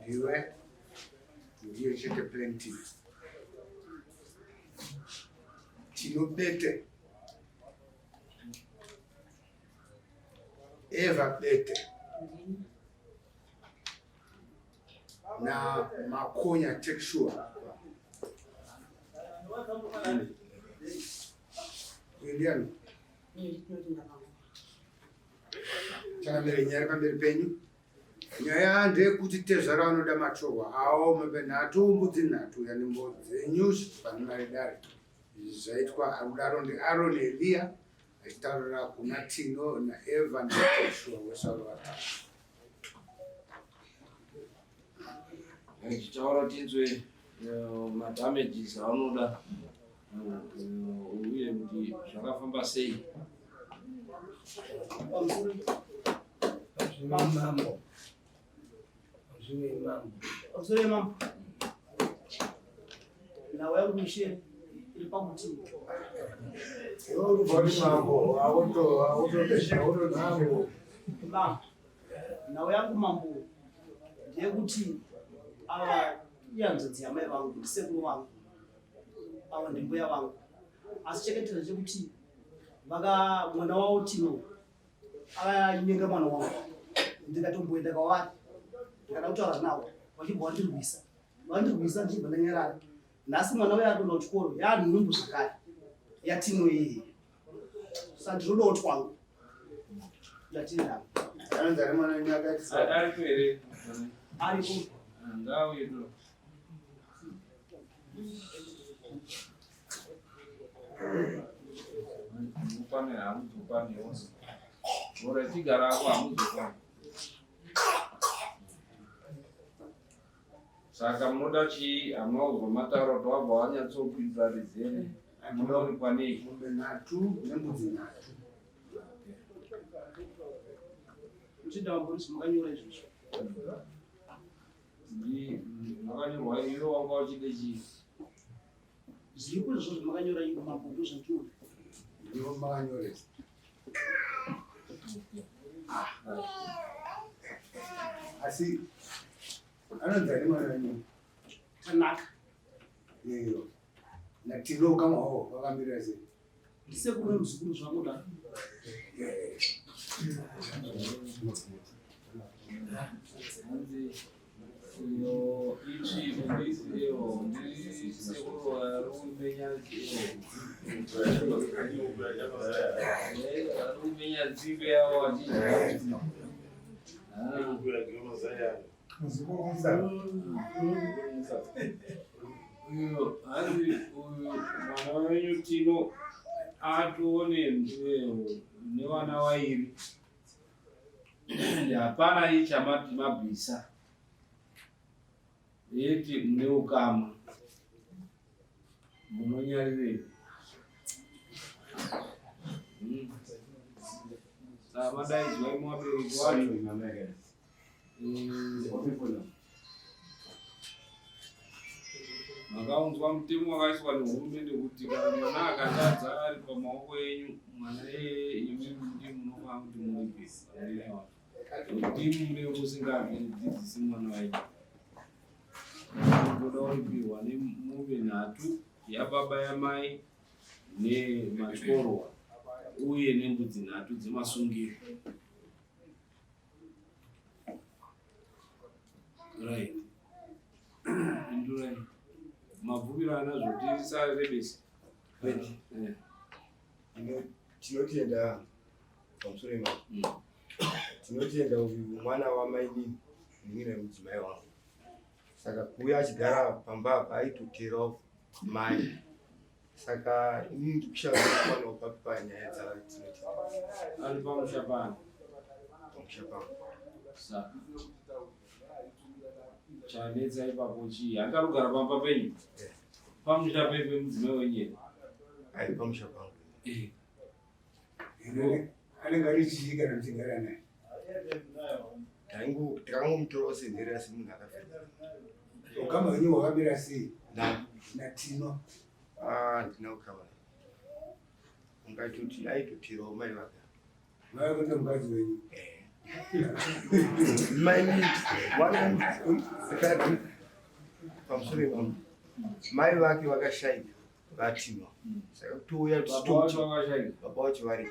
ndiwe ndiye chete plaintiff. Tinobete Eva bete na Makoni textual Indiano chamere nyari pamberi penyu. Nyaya ndeyekuti tezvara vanoda matorwa awo mapenhatu mbudzi nhatu yani mbudzi news pane maredare. Izvi zvaitwa kudaro ndiAaron Elia achitaurira kuna Tino naEva naToshua weSouth Africa. Tichaura tinzwe madamages anoda uye kuti zvakafamba sei. Mambo. Ozwe mambo. Na wewe mshie ilipa kuti. Yo body mambo, auto desha mambo. Bam. Na wewe mambo. Ndiye kuti ava yanzodzi yamai vangu ndisekuru vangu. Ava ndimbuya vangu. Asicheketera chekuti vaka mwana wavo Tino akanyenga mwana wangu. Ndikatomboenda kwawari. Ndikatautaura nawo vachibva vandirwisa. Vandirwisa ndichibva ndanyarara. Nhasi mwana uya atoenda kuchikoro yaani nhumbu zvakare yatino iyi. Saka ndinodawo twangu yatinayo. Anzari mwana nyaka Aripo here? Aripo. Ngauyedo. Mupane hamuzopane wose. Ora tigara ako hamuzopane. Saka munoda chii amauzwa matauro kuti wabva wanyatsopinza izere munowanikwa nei? Mombe nhatu nembudzi nhatu. Uchida mbonisi makanyora izvozvo. Makanyorwa iyo wanga uchide chii? Zviripo izvozvo makanyora iyo mabhuku zvandinoda. Ndiwo makanyoresa. Asi anonzari mwana wenyu Tanaka. iyo natino kama ho vakamira sei? Ndisekuru nemuzukuru zvamuda. Uyo ichi ndizio ndisekuru arumenya arumenya nzimbe yawo wachii. Uyo mwana wenyu Tino atoone nevana vairi. Hapana ichamati mabvisa. Eti mune ukama. Munonyarirei. Saka madaidzwai muvabereki wacho. Makaunzwa mutemo wakaiswa nehurumende kuti kana mwana akatadza ari pamaoko enyu mwana imi munofana kuti muipe. Ndimi mune musingadzidzisi mwana wenyu. Munoda kuripirwa nemombe nhatu yababa yamai nematorwa uye nembudzi nhatu dzemasungiro. Right. Indurai. Mabvukira anazvo tisarebesa. Tinotenda pamusoro ema. Tinotenda uyu mwana wamaini ndine mudzimai wangu. Saka kuuya achigara pamba apa aitoterawo mai. Saka ini ndikushaka kuwana upapa nyaya dzatinotenda. Ari pamushapana. Pamushapana. Saka chanetsa ipapo chii? Akarugara pamba penyu? Pamusha pepe mudzimai wenyere? Ari pamusha pangu. Anenge ari chii kana muchigara naye? Takangomutorawo senheri asi munhu akafira. Ukama wenyu hwakamira sei? Natino. Ndina ukama. Ungatoti aitotirawo mai vake. Mai kuti mukadzi wenyu? pamusoro mama mai vake vakashaika vatimwa saka touya baba vacho vari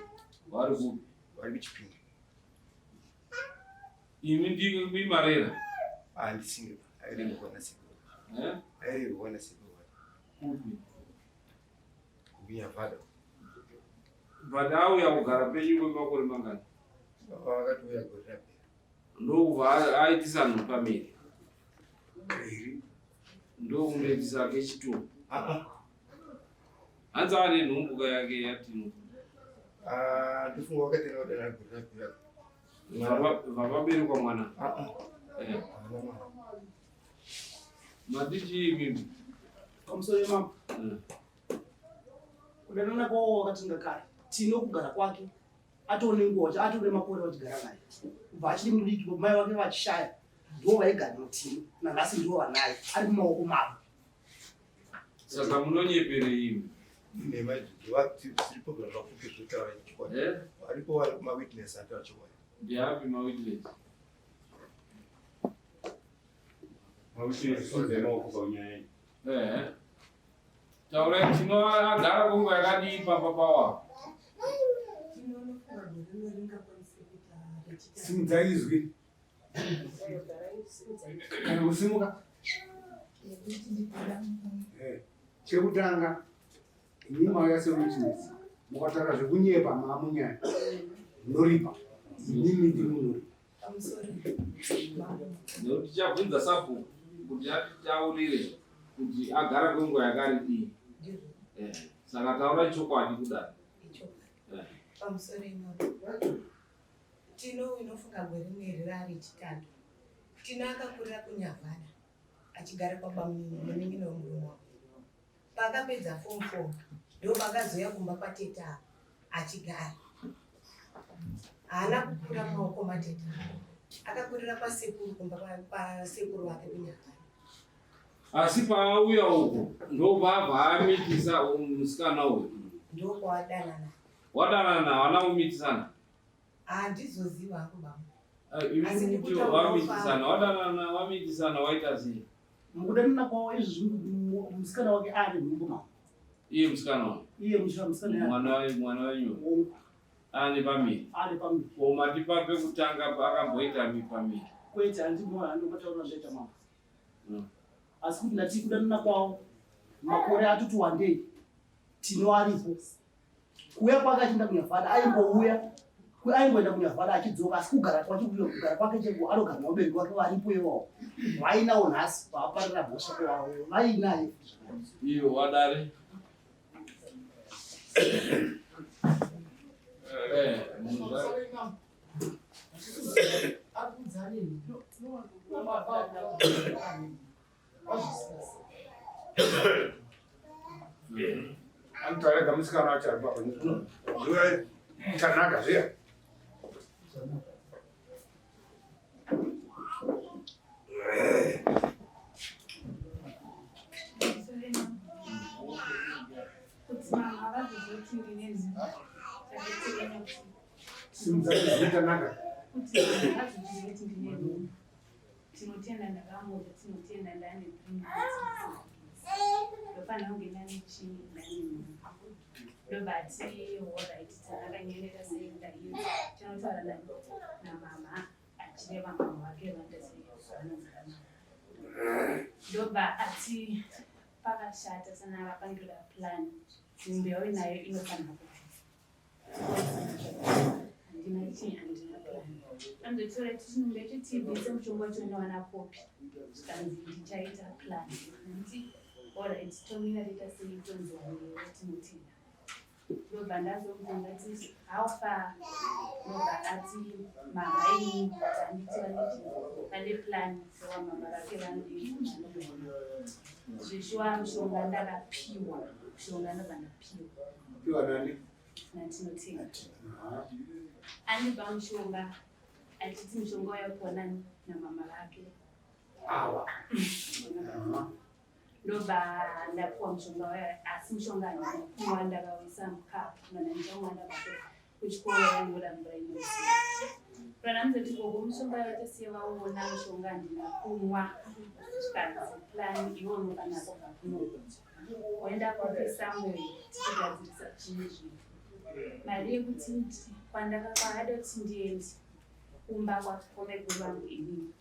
kuchipinga. Imi ndiko kuimarera handisinge airirwana sekuru airirwana sekuru kubinya vada vada auya kugara penyu kwemakore mangani baba vakatouya gore rapera ndokubva aitisa nhupamiri ndokunoitisa kechitoro hanzi ane nhumbuka yake yatino ndofunga wakatenga kudana gore rapera vavaberekwa mwana matichi mimi pamusoro mama kudanana kwawo wakatinga kare tino kugara kwake atone nguva atone makore vachigara naye kubva achiri mudiki mai vake vachishaya ndo vaigara mutino nanhasi ndo vanaye ari mumaoko mavo. Saka munonyeperei imi aripo vari kumawitness ati vachokwadi ndiapi mawitness taurai tino agara kwenguva yakadii papapawa simudzaizwi kana kusimuka chekutanga inyi mauya sewitness mukataura zvekunyepa maamunyaya munoripa inini ndimunoripa nekuti tichabvunza sabhuku kuti atitaurire kuti agara kwenguva yakaridii saka taura chokwadi kudaro pamusoro tino inofunga gore rimwe rari chitatu tino akakurira kunyavhana achigara kwabamuni munin'ino wemurume wake pakapedza form 4 ndo pakazoya kumba kwateta achigara haana kukura maoko mateta akakurira kwasekuru kumba kwasekuru wake kunyavhana asi paauya uko ndobva amitisa musikana uyu ndokwawadanana wadanana hawana kumitisana handizoziva hangu baba imuti wamitisana wadanana wamitisana waita sei mukudanana kwawo izvi musikana wake ari nhumbu mama iye musikana wake iye musikana mwana wenyu ane pamiri omati pape kutanga akamboita mipamiri kwete handimataura zvaita mama asi kuti ndati kudanana kwawo makore atuti wandei tino aripo kuuya kwake achienda kunyavhada aimboenda kunyavhada achidzoka asi kugara kwake chego anogara naubereki wake varipo iwawo vainawo nhasi vaaparira bhosva kwavo vainaye iyo wadare anitaurega musikana wacho ari papa ndiwe chanaka zviya simudzaizvitanaka tinotenda ndakamuda tinotenda ndane ndofana kungena nechini ndane ndobati alright tanakanyenera seenda iyo tinotaura namama achireva mama wake vandasevanonzana ndoba ati pakashata sana vapangira plan mbeu nayo inofanira kuti handina chii handina plan andotora tichinombe chitibvise mushonga chinowana kopi zvikanzi ndichaita plan nti alright tomira reta sei tonzwanewo tinotenda ndoba ndazobvunza ati how far ndoba ati mama ii handiti vane plan sewamama vake vanodii zveshuwa mushonga ndakapiwa mushonga ndobva ndapiwa nani natinotenda anipa mushonga achiti mushonga wayakuona namama vake awa ndoba ndapuwa mushonga waya asi mushonga handinapuwa ndakawisa mukapu mana ndichamwa ndakatoa kuchikoro yangoda mvura inoziya Kana mzoti gogo mushonga yata seva uona mushonga ndina kumwa zvikanzi plan iwo unokana kuno waenda kwapesamwe tigadzirisa chimwe zvinhu mari yekuti kwandakakahada kuti ndiendi kumba kwakomekuru vangu inini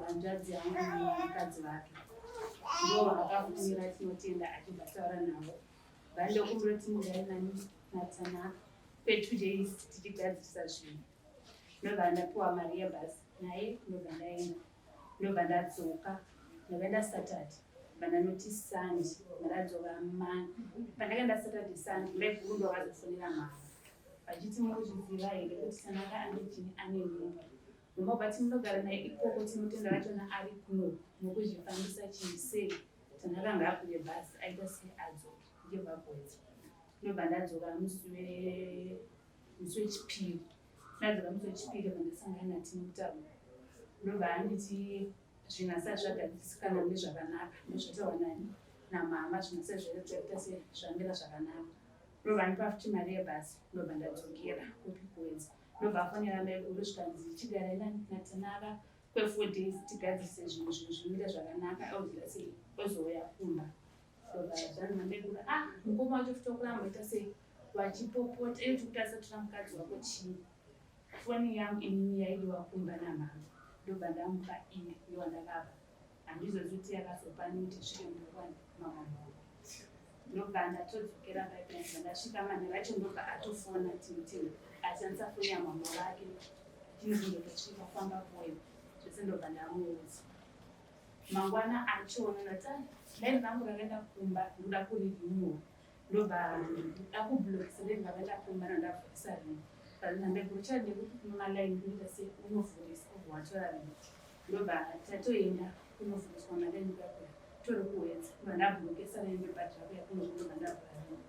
hanzvadzi yangu mukadzi vake ndo vakafunira tinotenda achibva taura navo vandokumuroti mugai nani natanaka 2 days tichigadzirisa zvinhu ndobva ndapiwa mari yebhasi naye ndobva ndaenda ndobva ndadzoka ndakaenda Saturday ndanoti Sunday ndadzoka Monday pandakaenda Saturday Sunday ndebvunzo ndovakazofonera mama vachiti muzviziva here kuti Tanaka andijini ane mimba mama bati munogara naye ikoko tinotenda vachona ari kuno nokuzvifambisa chinhu sei Tanaka ngaakwire bhasi aita sei adzoka ndibva kwedza ndobva ndadzoka musi wechipiri ndadzoka musi wechipiri vandasangana natinotauka ndobva handiti zvinhu asati zvagadzisikana nezvakanaka nezvataura nani namama zvinhu asati zvataita sezvamira zvakanaka ndobva ndipa futi mari yebhasi ndobva ndadzokera kupi kuwedza ndobva afanira mai kuru zvikanzi chigara natanaka kwe4 days tigadzise zvinhu zvimire zvakanaka auziva sei ozouya kumba ndobva zvanhu mai kuru mukoma wacho futokuramba ita sei vachipopota iyo tikuti asatora mukadzi wako chii foni yangu inini yaidiwa kumba namama ndobva ndamuka ine ndowandakabva handizozuti yakazopani kuti svike ndokwana mama ndobva ndatodzokera paipenza ndasvika mane vacho ndobva atofona tinotenda ashandisa foni yamama vake tinozondotosvika famba poyo zvese ndobva ndamuudza mangwana achona ndati dai rangu rakaenda kumba ndoda kuririnwa ndobva ndakublokisa dai rakaenda kumba nandavhurisa rinhu ndandegurcha ndekuti kumalaini kunoita sei unovhurisa obvawatora rinhu ndobva tatoenda kunovhuriswa malaini kwakuya tori kuwedza ndobva ndablokesa raini pachako yakunozondobva ndavhura rinhu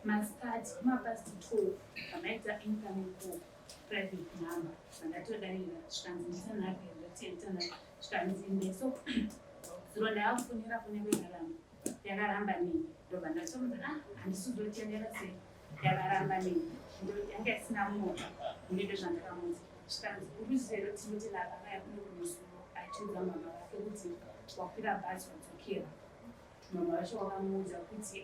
masikati kumapasti 12 vamaita incoming call private number vandatodarira zvikanzi ndisanhapezvatentana zvikanzi meso zuro ndaakufonera kune vegaramba yakaramba nini ndobva ndatomudza handisizotendera sei yakaramba nini yanga isina mota ndinde zvandakamudza zvikanzi uruzero tinotenda akakaya kune kumusuro achiudza mama vake kuti wakwira bhazi wadzokera mama vacho wakamuudza kuti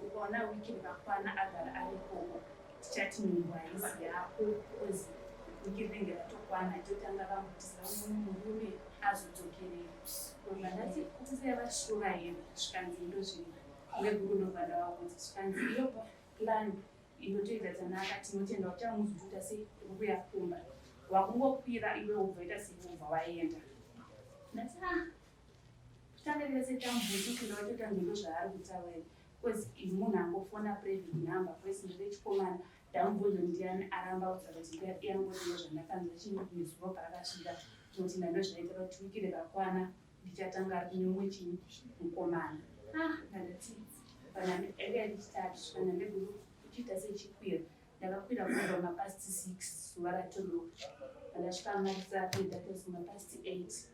ukaona wiki rakakwana agara ari koko tichati nhumbu haisi yako kozi wiki rinenge ratokwana totanga vambutisa murume azodzokerera ndobva ndati kutiseva shura here zvikanzi ndozviri neguru ndobva ndavaudza zvikanzi iyo plan inotoita Tanaka tinotenda kuti amuzoita sei kubuya kumba wakungokwira iwe ubvaita seubva waenda ndati tangarira setamubvutikira watoita ndendo zvaari kutaura kozi munhu angofona private number kwesi ndechikomana ndamubvunza ndiani aramba kutsvaga kuti yangoziva zvandakanza chinezuva parakasvika tinotenda ndozvaita kuti wiki rakakwana ndichatanga ari kune mumwe chinhu mukomana ndandati kana ndichitatu kana ndeguru kuchiita sechikwira ndakakwira kubva mapasti 6 zuva ratoroka ndasvika marisapedatosi mapasti 8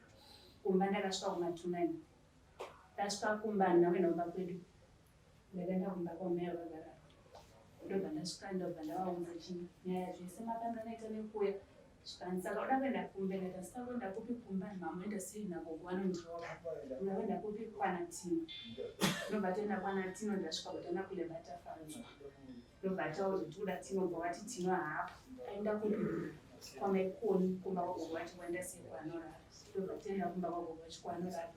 kumba ndakasvika kuma29 ndasvika kumba ndakaenda kumba kwedu ndakaenda kumba kwamai vagara ndobva ndasvika ndobva ndavaudza chinhu nyaya zvese makanga naita nekuya zvikanzi saka uda kuenda kumba ndaita sitakuenda kupi kumba mamoenda sei nagogo vanondirova unaenda kupi kwanatino ndobva toenda kwanatino ndasvika kutanga kulebatafanzwa ndobva taudza kuti uda tinobva wati tino hapa aenda kupi kwamakoni kumba kwagogo vati kuenda sei kwanorara ndobva toenda kumba kwagogo vachi kwanorara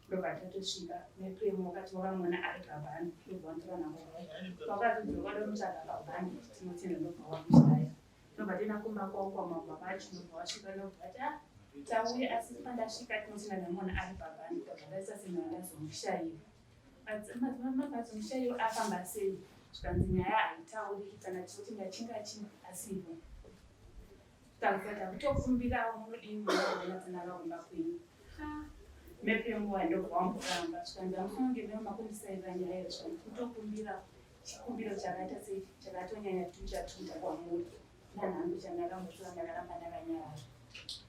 ndobva tatosvika nepremu wakati wakamona ari pabhani ndobva wantora nagogo wakatodzoka wada mutsvaga pabhani tinotenda ndobva wamushaya ndobva toenda kumba kwavo kwamabva vacho ndobva wasvika ndobva ti tauya asi pandasvika tinotenda namona ari pabhani ndobva ndaisa semana ndazomushayira madzimadzimadzimadzimashayiro afamba sei zvikanzi nyaya haitauri kana tinotenda chinga chinhu asivo takuzata kutokumbirawo munodini munatanaka kumba kwenyu mepenguva ndobva wamboramba zvikanzi amufanonge nemakundisaiva nyaya iyo zvikanzi kutokumbira chikumbiro chakaita sei chakatonyanya tuchatuta kwamuri nanhambi chandakambotora ndakaramba ndakanyarara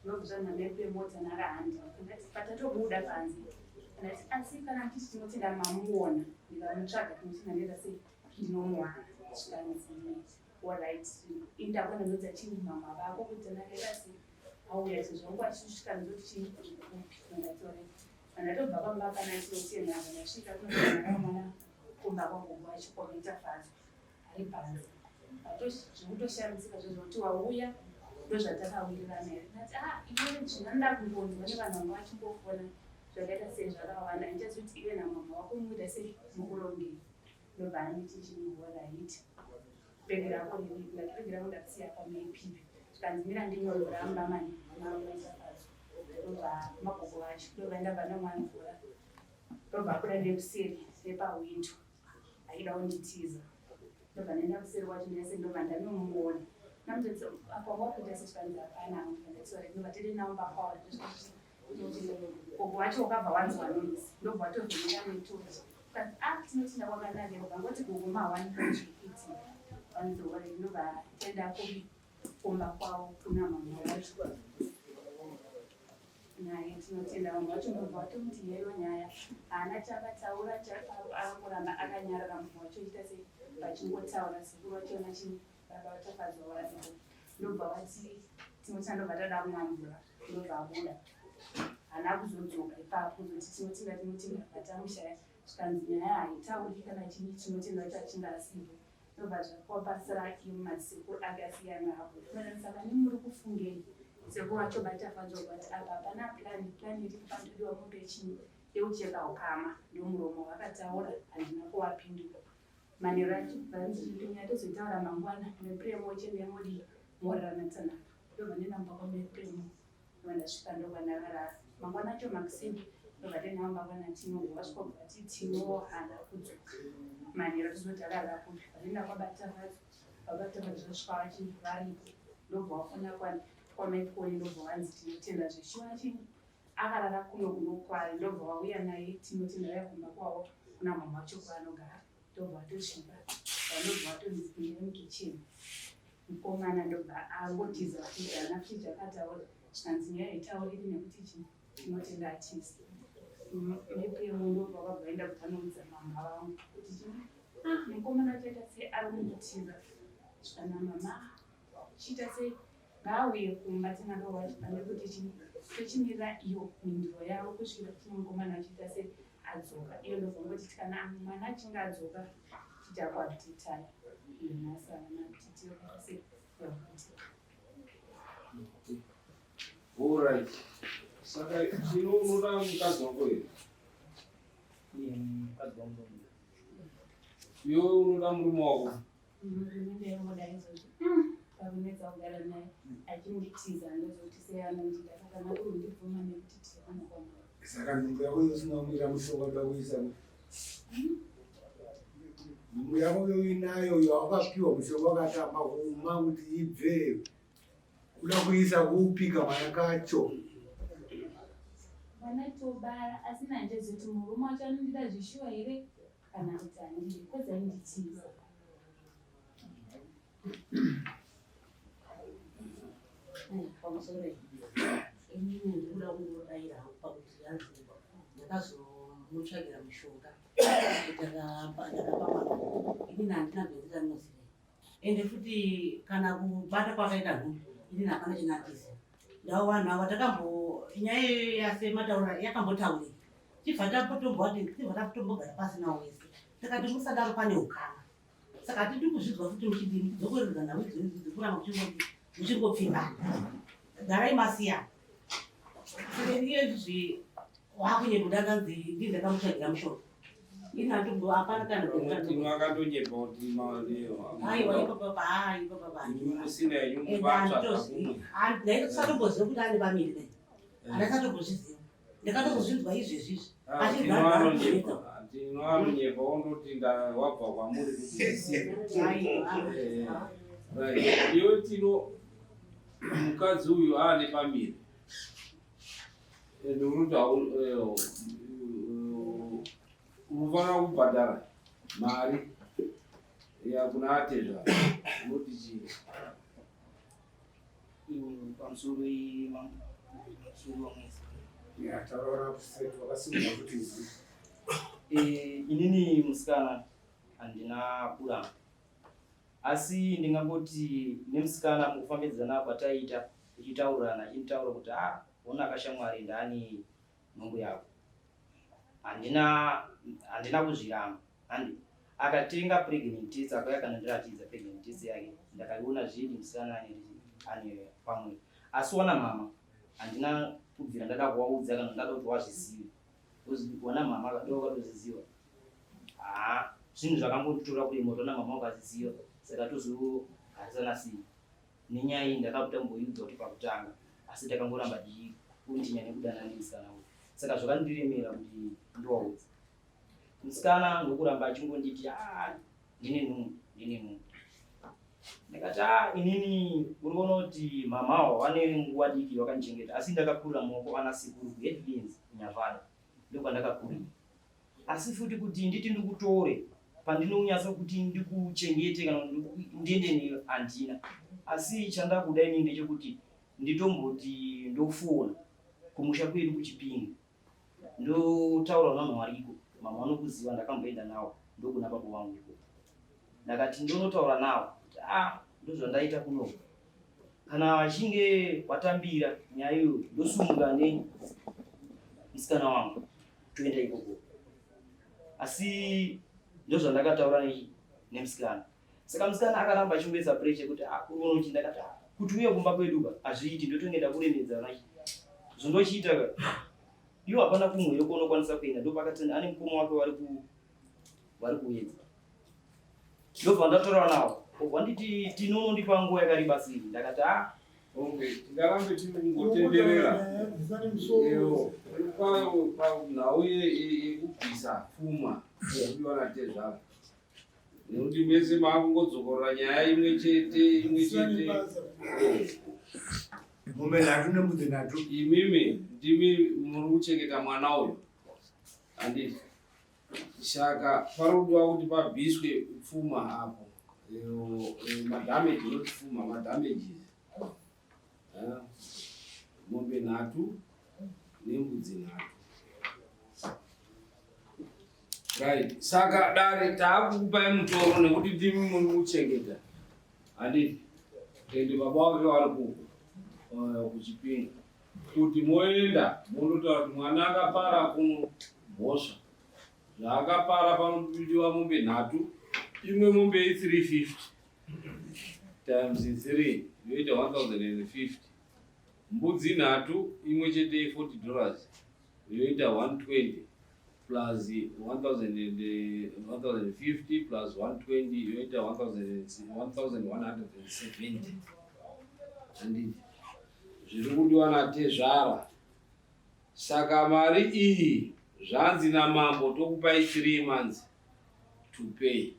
ndobva namepemota nakahandira ndati patatobuda panze ndati asi kana titi tinotenda mamuona ndikamutsvaga tinotenda ndeta sei ndinomuwana zvikanzi alright indabona ndoza chini mama vako kuti nakekasi auya tizvangwa chisvika ndoti ndatore ndakatobva pamba kana tinotenga ndasvika kunaa mwana kumba kwangu wachikomita fadzo ari panze zvekutoshamitsika zvezvekuti wauya ndozvatakawirira naye ndati iwe zvinanda kumbonzwa nevanhu vanga vachimbofona zvakaita sei zvakawanda ndichazoti iwe namama wako muita sei mukurongei ndobva anditi chinhuoraiti bhegi rako bhegi rako ndakasiya pamaipipi zvikanzi mira ndinyororamba mani maromaita fadzo ndobva magogo vacho ndobva ndabva namwana mvura ndobva kuda nekuseri nepawindo aida kunditiza ndobva ndaenda kuseri wacho ndese ndobva ndanomuona namutotsi apawakuita sezvikanzi hapana ndatiwari ndobva tiri naumba kwawa gogo wacho wakabva wanzwa noisi ndobva watovhunira netochi tinotinda kwakanakira ukangoti gogo mahwani kazvikuiti vanzowari ndobva tenda kumba kwavo kuna mama wacho naye tinotenda vamwe vacho ndobva watomuti yaiyo nyaya haana chakataura akuramba akanyarara munhu wacho ichita sei vachingotaura sekuru vachona chii baba vatofadzwa variko ndobva vati tinotenda ndobva tada kumwa mvura ndobva abuda haana kuzodzoka ipapo kuzoti tinotinda vatamushaya zvikanzi nyaya haitauri kana chini tinotenda vacho achinge asipo ndobva zvakapasira masekuru akasiyana apo saka nemuri kufungei sekuru vacho batafadzwa kuti apa hapana plani iri kupandodiwa mupe chini yekucheka ukama ndomuromo wakataura handina kuvapindura manero acho vanziitonya tozotaura mangwana nepremo chenemuri moranatanaka ndobva nenamba kwamepremo ndondasvika ndokwandakarara mangwana acho makusini ndobva tenamba kwana tinogova svika bvati tinohana kudzoka manero tizotarara kupi vanenda kwabatafadzwa vabatafadzwa svika vachinzi varipo ndobva wafona kwamakoni ndobva wanzi tinotenda zveshuwa chini akarara kuno kunokwari ndobva wauya naye tinotenda yaguma kwavo kuna mama wacho kwaanogara ndobva watosvika vandobva watonzipinda mukicheni mukomana ndobva angotiza kuti haana friji akataura zvikanzi nyaya itauriri nekuti chii tinotenda atizi nepremo ndobva wabva enda kuti anoudza mama vangu kuti chii mukomana chaita sei ari kunditiza zvikana mama chiita sei ngauye kumba tinanga wachipa nekuti chii tochimirira iyo mindiro yavo kusvika tinomkomana achiita sei adzoka iyo ndobvangoti kana mwana achinge adzoka tichakwabhititaya nasana titiokata sei yakuitika alright saka chino unoda mukadzi wako here mukadzi wangu iwe unoda murume wako ndinongoda izvozvo pakunetsa kugara naye achinditiza ndozoti sei anondida saka nakurundibvuma nekuti tianokwama saka nzvimbo yako isina kumira mushonga takuisa nzvimbo yako yoinayo yawakapiwa mushonga wakatamba kuma kuti ibve kuda kuisa kuupika mwana kacho mwana tobara asina ndezoti murume wacho anondida zvishuwa here kana kuti handidi kozi ainditiza pamusoro inini ndikuda kungodaira pakuti yanzi ndakazomutsvagira mushonga ndakapamana inini handina benzita rinoziva ende futi kana kubata kwakaita nhumbi inini hapana chinatiza ndavo vanhu ava takambo nyaya yasemataura yakambotaurei tibva tapotombogara pasina wese tikati musadaro pane ukama saka tiri kuzvidzwa futi muchidini kudzokorerwa nhau idzi kuramba muchingopfimbana garai masiyana iye wakunyebuda kanzi ndii ndakamutsvagira mushonga inatombo hapana kana akandonyepa kuti aiwa ipapapa musina yenyu mubatsvaga ndaisatomboziva kuti ane pamiri dai handaisatombozviziva ndakatozozvinzwa izvezvizvi anonyepa ondoti wabva kwamuri kuti iwe tino mukadzi uyu aane pamiri ende unoti unofanira kubhadhara mari yakuna atezva unoti chii pamusoro wamwezi taura kusetu wakasimba kuti inini musikana handina kuramba asi ndingangoti nemusikana mukufambidzana kwataita tichitaurana chintaura kuti ona akashamwari ndani nhungu yako, handina kuzviramba. Akatenga pregnancy akauya kanandiratidza pregnancy yake, ndakaiona zviri musikana ane pamwe, asi wana mama handina kubvira ndada kuvaudza kana ndada kuti wazviziva. Wana mama akadoka kutozviziva, zvinhu zvakambotora kuti motona mama ukaziziva, saka tozogarisana sei. Nenyaya iyi ndakatamboiudza kuti pakutanga, asi ndakangoramba ndikundinya nekudana nemusikana uyu, saka zvakandiremera kuti ndiwaudza. Musikana ndokuramba achingonditi ndine nhungu. Ndakati inini uri kuona kuti mamawo vane nguva diki vakandichengeta, asi ndakakura maoko ana Sekuru kuHeadlands kuNyavada, ndokwandakakurira. Asi futi kuti nditi ndikutore pandinonyatsa kuti ndikuchengete kana ndiende newe handina. Asi chandakuda inini ndechekuti nditomboti ndofona kumusha kwedu kuChipinge, ndotaura navanhu variko, mama vanokuziva, ndakamboenda nawo ndokuna baba vangu iko. Ndakati ndonotaura nawo kuti ndozvandaita kuno, kana vachinge vatambira nyaya iyo ndosumuka nemusikana wangu toenda ikoko. Asi ndozvandakataura nemusikana. Saka musikana akaramba achingopedza pressure kuti kurono kuti ndakati kuti uye kumba kweduka hazviiti, ndotongenda kuremedza naye zvondochiita iwo hapana kumwe yokonokwanisa kuenda, ndopakati ane mukoma wake vari kuedza. Ndobva ndataura nawo wanditi tinonondipa nguva yakareba sei. Ndakati okay, tingarambe tinongotenderera nhau yekubvisa pfuma yekuiwana tezvako, nekuti mese maakungodzokorora nyaya imwe chete. Mombe nhatu nemudzi nhatu. Imimi ndimi muri kuchengeta mwana uyu, handiti. Saka parikudiwa kuti pabviswe pfuma apo, madhameji noti pfuma, madhameji mombe nhatu nembudzi nhatu. Right. Saka dare taakukupai mutoro nekuti ndimi muri kuchengeta, handiti. Ende baba vake vari kuChipinge, kuti moenda mondotaura kuti mwana akapara kuno mhosva, zvaakapara panopidiwa mombe nhatu, imwe mombe i350 times 3 yoita 1050, mbudzi nhatu imwe chete $40 yoita 120 plus 1050 plus 120 yoita 1170. Handiti zviri kudiwa natezvara. Saka mari iyi zvanzi namambo tokupai 3 months to pay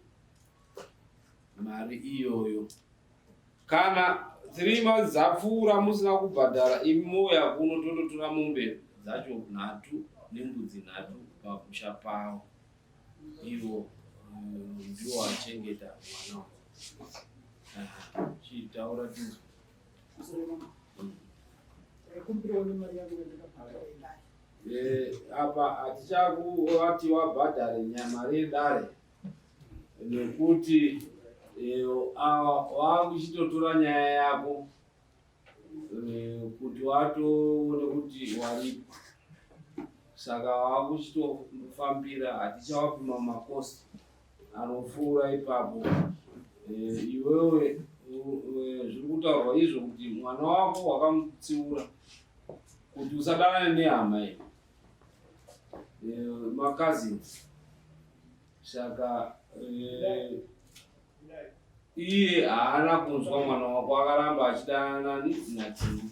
mari iyoyo. Kana 3 months dzapfuura musina kubhadhara, imi mouya kuno tondotora mombe dzacho nhatu nembudzi nhatu pamusha pavo. Ivo ndiwo vachengeta mwana. Chitaura tinzo apa hatichakuati wabhadhare mari yedare, nekuti wakuchitotora nyaya yako kuti watoone kuti waripo. Saka wakuchitofambira, hatichawapima makosti anopfuura ipapo. Iwewe zviri kutaurwa izvo kuti mwana wako wakamutsiura kuti usadanane nehama iyi, macousins. Saka iye haana kunzwa mwana wako, akaramba achidanana naTimu.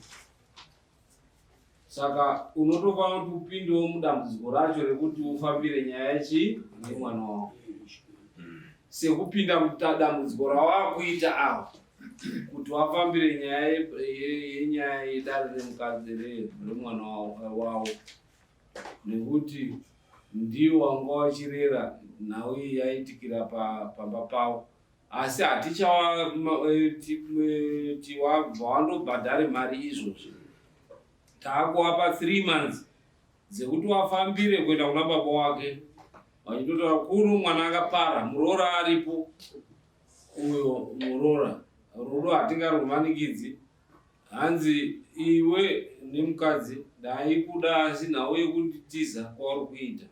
Saka unotofanira kuti upindewo mudambudziko racho rekuti ufambire nyaya yachi nemwana wako, sekupinda mudambudziko rawakuita avo kuti wafambire nyaya yedare remukadzi remwana wavo, nekuti ndiwo wanga wachirera nhau iyi yaitikira pamba pavo. Asi hatichawati wabva wandobhadhare mari izvozvi, taakuwapa 3 months dzekuti wafambire kuenda kuna baba wake, wachitotaura kuru mwana akapara, muroora aripo, uyo murora ruro hatingarumanikidzi. Hanzi iwe nemukadzi ndaikuda asi nhau yekunditiza kwauri kuita.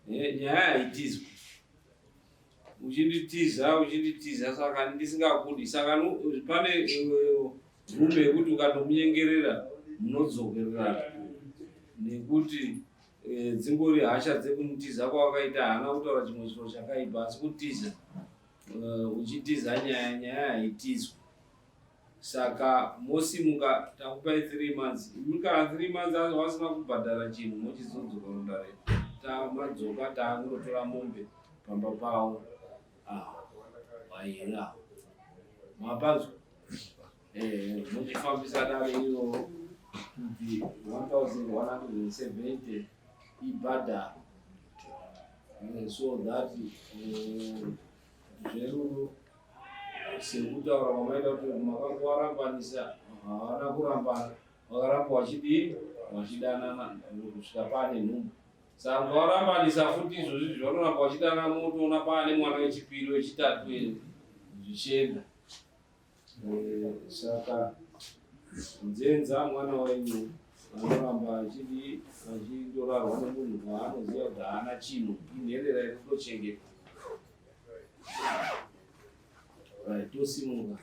Nyaya haitizwi. Uchinditiza saka ndisingakudi. Saka pane rume yekuti ukandomunyengerera munodzokererana. Nekuti dzingori hasha dzekumutiza kwawakaita haana kutaura chimwe chiro chakaipa asi kutiza. Uchitiza nyaya haitizwi. Saka mosimuka takupai 3 months. Kana 3 months wasina kubhadhara chinhu mochizodzoka kundare. Tamadzoka taangotora mombe pamba pawo. Waira. Mapanzwa. Mochifambisa dare iyo kuti 1170 ibhadhara. So that zveru sekutaura kwamaita kuti makanga warambanisa hawana kurambana. Wakaramba wachidanana kusvika pane nhumbu. Saka warambanisa futi izvozvi zvanoramba wachidana motoona pane mwana wechipiri wechitatu zvichienda. Saka nzenza mwana wenyu anoramba achindorarwa nemunhu waanoziva kuti haana chinhu inherera iri kutochengeta. Tosimuka.